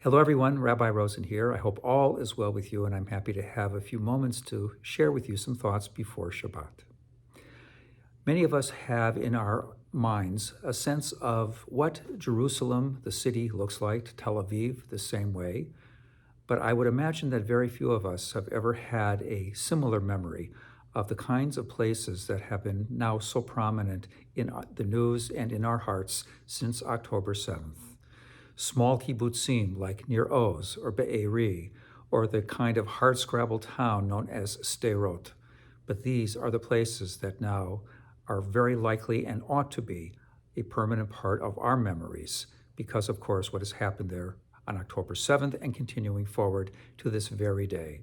Hello, everyone. Rabbi Rosen here. I hope all is well with you, and I'm happy to have a few moments to share with you some thoughts before Shabbat. Many of us have in our minds a sense of what Jerusalem, the city, looks like, Tel Aviv, the same way, but I would imagine that very few of us have ever had a similar memory of the kinds of places that have been now so prominent in the news and in our hearts since October 7th. Small kibbutzim like Nir Oz or Be'eri, or the kind of hardscrabble town known as Sderot. But these are the places that now are very likely and ought to be a permanent part of our memories because, of course, what has happened there on October 7th and continuing forward to this very day.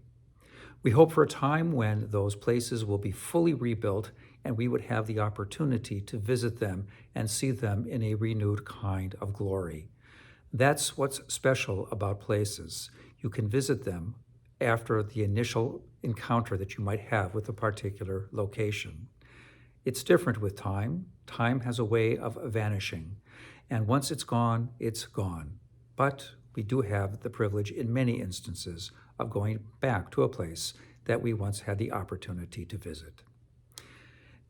We hope for a time when those places will be fully rebuilt and we would have the opportunity to visit them and see them in a renewed kind of glory. That's what's special about places. You can visit them after the initial encounter that you might have with a particular location. It's different with time. Time has a way of vanishing, and once it's gone, it's gone. But we do have the privilege in many instances of going back to a place that we once had the opportunity to visit.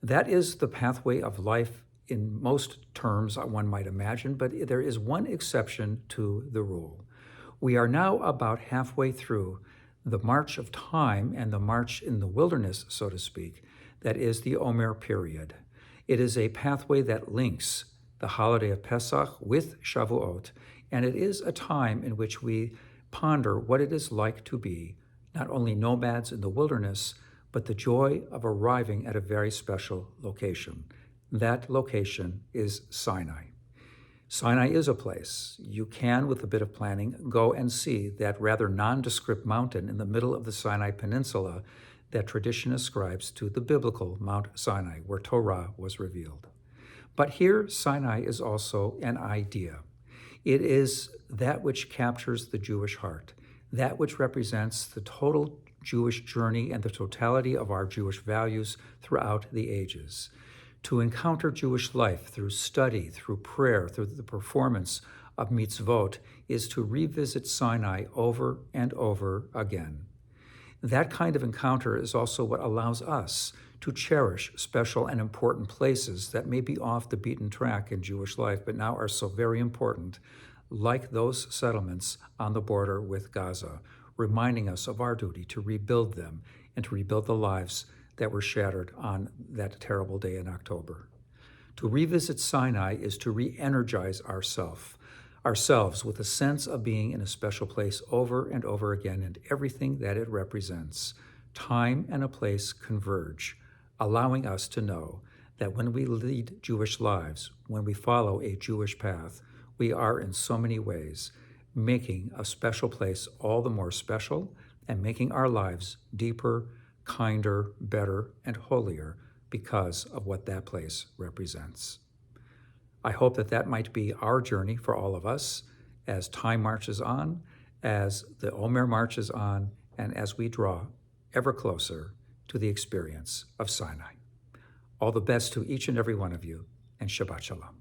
That is the pathway of life in most terms, one might imagine, but there is one exception to the rule. We are now about halfway through the march of time and the march in the wilderness, so to speak, that is the Omer period. It is a pathway that links the holiday of Pesach with Shavuot, and it is a time in which we ponder what it is like to be not only nomads in the wilderness, but the joy of arriving at a very special location. That location is Sinai. Sinai is a place. You can, with a bit of planning, go and see that rather nondescript mountain in the middle of the Sinai Peninsula that tradition ascribes to the biblical Mount Sinai, where Torah was revealed. But here, Sinai is also an idea. It is that which captures the Jewish heart, that which represents the total Jewish journey and the totality of our Jewish values throughout the ages. To encounter Jewish life through study, through prayer, through the performance of mitzvot is to revisit Sinai over and over again. That kind of encounter is also what allows us to cherish special and important places that may be off the beaten track in Jewish life, but now are so very important, like those settlements on the border with Gaza, reminding us of our duty to rebuild them and to rebuild the lives that were shattered on that terrible day in October. To revisit Sinai is to re-energize ourselves with a sense of being in a special place over and over again and everything that it represents. Time and a place converge, allowing us to know that when we lead Jewish lives, when we follow a Jewish path, we are in so many ways making a special place all the more special and making our lives deeper, kinder, better, and holier because of what that place represents. I hope that that might be our journey for all of us as time marches on, as the Omer marches on, and as we draw ever closer to the experience of Sinai. All the best to each and every one of you, and Shabbat Shalom.